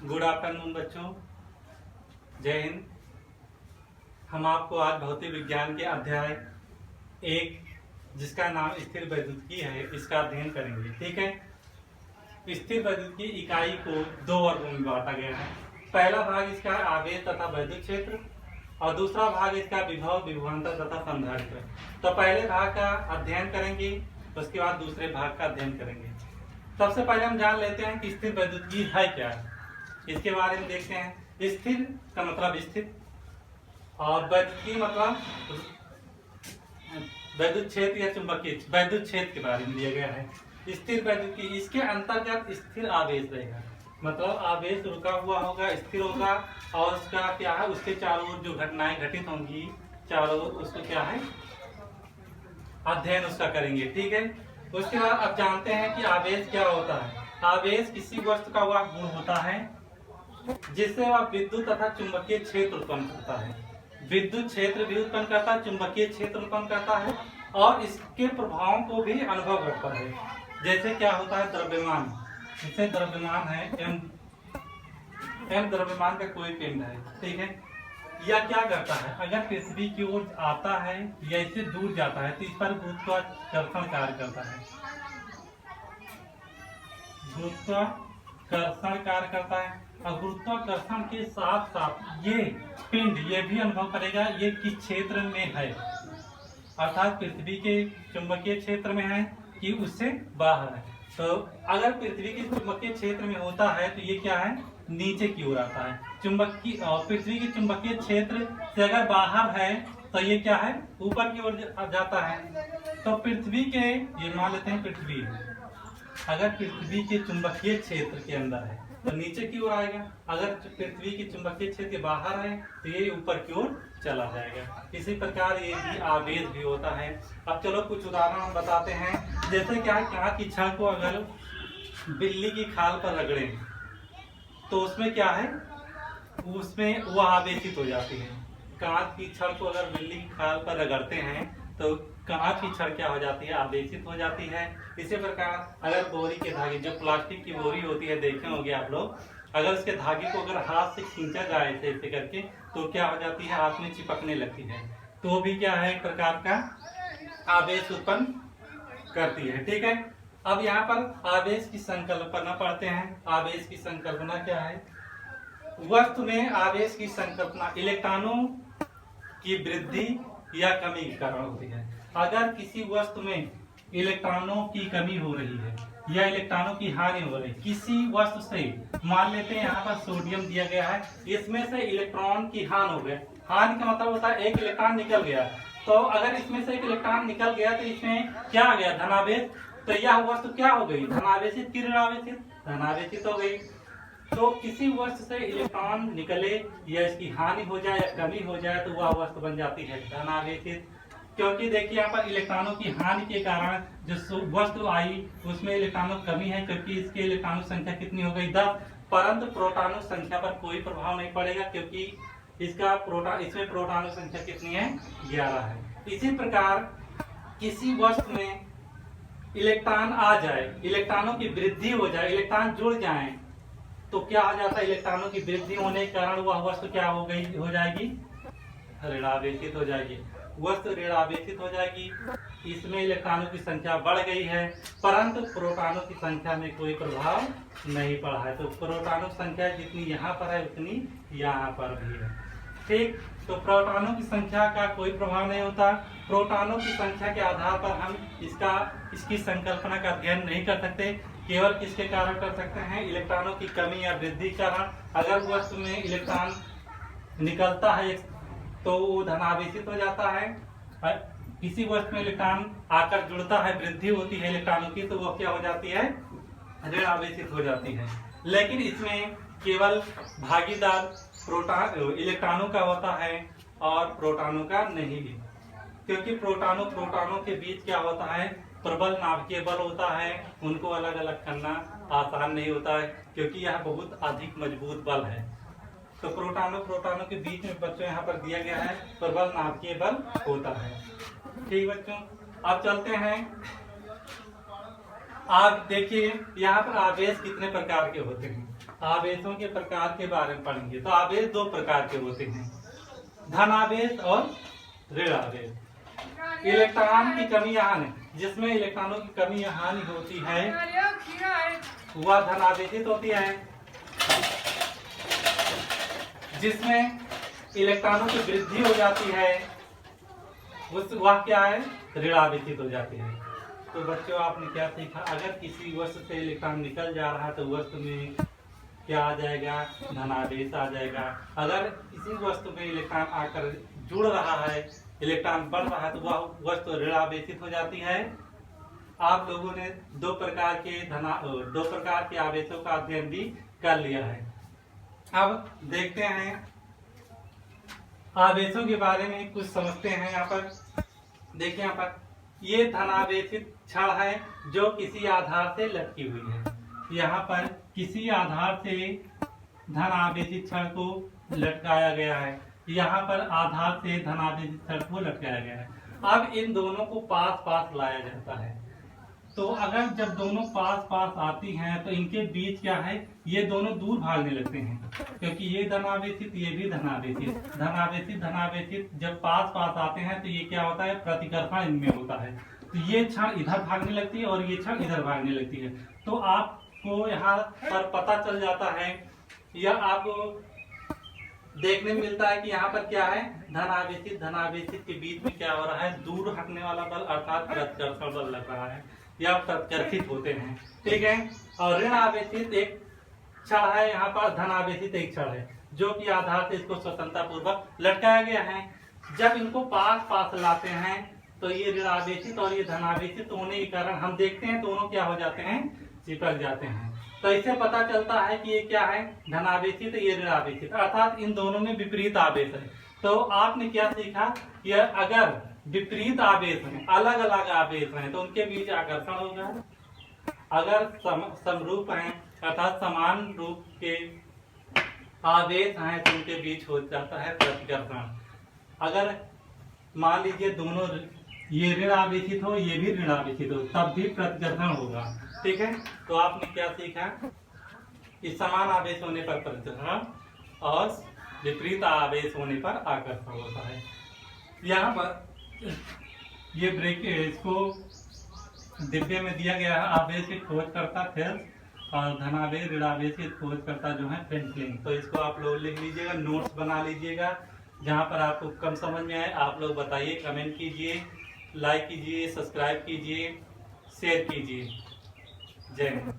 Good afternoon बच्चों, जय हिंद। हम आपको आज भौतिक विज्ञान के अध्याय 1 जिसका नाम स्थिर वैद्युतिकी है इसका अध्ययन करेंगे। ठीक है। स्थिर वैद्युतिकी इकाई को दो वर्गों में बांटा गया है। पहला भाग इसका आवेश तथा वैद्युत क्षेत्र और दूसरा भाग इसका विभव, विभवांतर तथा संधारित्र। तो पहले भाग का अध्ययन करेंगे, उसके बाद दूसरे भाग का अध्ययन करेंगे। सबसे पहले हम जान लेते हैं कि स्थिर वैद्युतिकी है क्या है, इसके बारे में देखते हैं। स्थिर का मतलब स्थिर और वैद्युतिकी मतलब वैद्युत क्षेत्र या चुंबकीय वैद्युत क्षेत्र के बारे में दिया गया है। स्थिर वैद्युतिकी, इसके अंतर्गत स्थिर आवेश रहेगा, मतलब आवेश रुका हुआ होगा, स्थिर होगा और उसका क्या है, उसके चारों ओर जो घटनाएं घटित होंगी चारों ओर उसको क्या है, अध्ययन उसका करेंगे। ठीक है। उसके बाद अब जानते हैं कि आवेश क्या होता है। आवेश किसी वस्तु का वह गुण होता है जिससे वह विद्युत तथा चुंबकीय क्षेत्र उत्पन्न करता है। विद्युत क्षेत्र भी उत्पन्न करता है, चुंबकीय क्षेत्र उत्पन्न करता है और इसके प्रभावों को भी अनुभव करता है। जैसे क्या होता है, द्रव्यमान, जैसे द्रव्यमान है एम द्रव्यमान का कोई पिंड है। ठीक है। या क्या करता है, अगर पृथ्वी की ओर आता है या इससे दूर जाता है तो इस पर गुरुत्वाकर्षण कार्य करता है, गुरुत्वाकर्षण कार्य करता है। और गुरुत्वाकर्षण के साथ साथ ये पिंड ये भी अनुभव करेगा ये किस क्षेत्र में है, अर्थात पृथ्वी के चुंबकीय क्षेत्र में है कि उससे बाहर है। तो अगर पृथ्वी के चुंबकीय क्षेत्र में होता है तो ये क्या है, नीचे की ओर आता है। चुंबकीय पृथ्वी के चुंबकीय क्षेत्र से अगर बाहर है तो ये क्या है, ऊपर की ओर जाता है। तो पृथ्वी के, ये मान लेते हैं पृथ्वी, अगर पृथ्वी के चुंबकीय क्षेत्र के अंदर है तो नीचे की ओर आएगा, अगर पृथ्वी के चुंबकीय क्षेत्र के बाहर है तो ये ऊपर की ओर चला जाएगा। इसी प्रकार ये भी आवेश भी होता है। अब चलो कुछ उदाहरण हम बताते हैं। जैसे क्या है, कांच की छड़ को अगर बिल्ली की खाल पर रगड़े तो उसमें क्या है, उसमें वह आवेशित हो जाती है। कांच की छड़ को अगर बिल्ली की खाल पर रगड़ते हैं तो कांच की छड़ क्या हो जाती है, आवेशित हो जाती है। इसी प्रकार अगर बोरी के धागे, जो प्लास्टिक की बोरी होती है, देखे होंगे आप लोग, अगर उसके धागे को अगर हाथ से खींचा जाए ऐसे करके तो क्या हो जाती है, हाथ में चिपकने लगती है, तो भी क्या है, एक प्रकार का आवेश उत्पन्न करती है। ठीक है। अब यहाँ पर आवेश की संकल्पना पढ़ते हैं। आवेश की संकल्पना क्या है, वस्तु में आवेश की संकल्पना इलेक्ट्रॉनों की वृद्धि या कमी के कारण होती है। अगर किसी वस्तु में इलेक्ट्रॉनों की कमी हो रही है या इलेक्ट्रॉनों की हानि हो रही है किसी वस्तु से, मान लेते हैं यहाँ पर सोडियम दिया गया है, इसमें से इलेक्ट्रॉन की हानि हो गया। हानि का मतलब होता है एक इलेक्ट्रॉन निकल गया, तो अगर इसमें से एक इलेक्ट्रॉन निकल गया तो इसमें क्या आ गया, धनावेश। तो यह वस्तु क्या हो गई, धनावेशित की ऋणावेशित, धनावेशित हो गई। तो किसी वस्तु से इलेक्ट्रॉन निकले या इसकी हानि हो जाए या कमी हो जाए तो वह वस्तु बन जाती है धनावेशित। क्योंकि देखिए यहाँ पर इलेक्ट्रॉनों की हानि के कारण जो वस्तु आई उसमें इलेक्ट्रॉनों की कमी है, क्योंकि इसके इलेक्ट्रॉनों संख्या कितनी हो गई, 10। परंतु प्रोटॉनों संख्या पर कोई प्रभाव नहीं पड़ेगा क्योंकि इसका इसमें प्रोटॉनों संख्या कितनी है, 11 है। इसी प्रकार किसी वस्तु में इलेक्ट्रॉन आ जाए, इलेक्ट्रॉनों की वृद्धि हो जाए, इलेक्ट्रॉन जुड़ जाए तो क्या हो जाता है, इलेक्ट्रॉनों की वृद्धि होने के कारण वह वस्तु क्या हो जाएगी, ऋणावेशित हो जाएगी। वस्तु ऋणावेशित हो जाएगी, इसमें इलेक्ट्रॉनों की संख्या बढ़ गई है परंतु प्रोटॉनों की संख्या में कोई प्रभाव नहीं पड़ा है। तो प्रोटॉनों की संख्या जितनी यहाँ पर है उतनी यहाँ पर भी है। ठीक। तो प्रोटॉनों की संख्या का कोई प्रभाव नहीं होता। प्रोटॉनों की संख्या के आधार पर हम इसकी संकल्पना का अध्ययन नहीं कर सकते, केवल किसके कारण कर सकते हैं, इलेक्ट्रॉनों की कमी या वृद्धि के कारण। अगर वस्तु में इलेक्ट्रॉन निकलता है तो वो धनावेशित हो जाता है, किसी वस्तु में इलेक्ट्रॉन आकर जुड़ता है, वृद्धि होती है इलेक्ट्रॉनों की, तो वो क्या हो जाती है, ऋणावेशित हो जाती है। लेकिन इसमें केवल भागीदार इलेक्ट्रॉनों का होता है और प्रोटॉनों का नहीं भी, क्योंकि प्रोटॉनों के बीच क्या होता है, प्रबल नाभिकीय बल होता है, उनको अलग अलग करना आसान नहीं होता है क्योंकि यह बहुत अधिक मजबूत बल है। तो प्रोटॉनों के बीच में बच्चों यहाँ पर दिया गया है प्रबल नाभिकीय बल होता है। ठीक बच्चों, अब चलते हैं। आप देखिए यहाँ पर आवेश कितने प्रकार के होते हैं। आवेशों के प्रकार के बारे में पढ़ेंगे। तो आवेश दो प्रकार के होते हैं, धन आवेश और ऋण आवेश। इलेक्ट्रॉन की कमी या हानि, जिसमें इलेक्ट्रॉनों की कमी या हानि होती है वह धन आवेशित होती है। जिसमें इलेक्ट्रॉनों की वृद्धि हो जाती है वह क्या है, ऋण आवेशित हो जाती है। तो बच्चों आपने क्या सीखा, अगर किसी वस्तु से इलेक्ट्रॉन निकल जा रहा है तो वस्तु में क्या आ जाएगा, धनावेश आ जाएगा। अगर किसी वस्तु में इलेक्ट्रॉन आकर जुड़ रहा है, इलेक्ट्रॉन बढ़ रहा है, तो वह वस्तु ऋण आवेशित हो जाती है। आप लोगों ने दो प्रकार के आवेशों का अध्ययन भी कर लिया है। अब देखते हैं आवेशों के बारे में कुछ समझते हैं। यहाँ पर देखिए, यहाँ पर ये धनावेशित छड़ है जो किसी आधार से लटकी हुई है। यहाँ पर किसी आधार से धनावेशित छड़ को लटकाया गया है। यहाँ पर आधार से धनावेशित छड़ को लटकाया गया है। अब इन दोनों को पास पास लाया जाता है। तो अगर जब दोनों पास पास आती हैं तो इनके बीच क्या है, ये दोनों दूर भागने लगते हैं, क्योंकि ये धनावेशित ये भी धनावेशित। धनावेशित जब पास पास आते हैं तो ये क्या होता है, प्रतिकर्षण इनमें होता है। तो ये क्षण इधर भागने लगती है और ये क्षण इधर भागने लगती है। तो आपको यहाँ पर पता चल जाता है या आपको देखने में मिलता है कि यहाँ पर क्या है, धनावेशित के बीच में क्या हो रहा है, दूर हटने वाला बल अर्थात प्रतिकर्षण बल लग रहा है या प्रतिकर्षित होते हैं। ठीक है। और ऋण आवेशित एक क्षण है, यहाँ पर धनावेशित एक क्षण है जो कि आधार से इसको स्वतंत्रता पूर्वक लटकाया गया है। जब इनको पास पास लाते हैं तो ये ऋण आवेशित और ये धनावेशित होने के कारण हम देखते हैं दोनों क्या हो जाते हैं, चिपक जाते हैं। तो इससे पता चलता है कि ये क्या है, धनावेशित, ये ऋण आवेशित, अर्थात इन दोनों में विपरीत आवेश है। तो आपने क्या सीखा, यह अगर विपरीत आवेश हैं, अलग अलग आवेश हैं, तो उनके बीच आकर्षण होगा। अगर समरूप हैं अर्थात समान रूप के आवेश हैं तो उनके बीच हो जाता है प्रतिकर्षण। अगर मान लीजिए दोनों ये ऋण आवेशित हो ये भी ऋण आवेशित हो तब भी प्रतिकर्षण होगा। ठीक है। तो आपने क्या सीखा कि समान आवेश होने पर प्रतिकर्षण और विपरीत आवेश होने पर आकर्षण होता है। यहाँ पर ये ब्रेक इसको डिब्बे में दिया गया है, आवेश की खोज करता थेल्स और धनावेश ऋणावेश की खोज करता जो है फ्रैंकलिन। तो इसको आप लोग लिख लीजिएगा, नोट्स बना लीजिएगा। जहाँ पर आपको कम समझ में आए आप लोग बताइए, कमेंट कीजिए, लाइक कीजिए, सब्सक्राइब कीजिए, शेयर कीजिए। जय हिंद।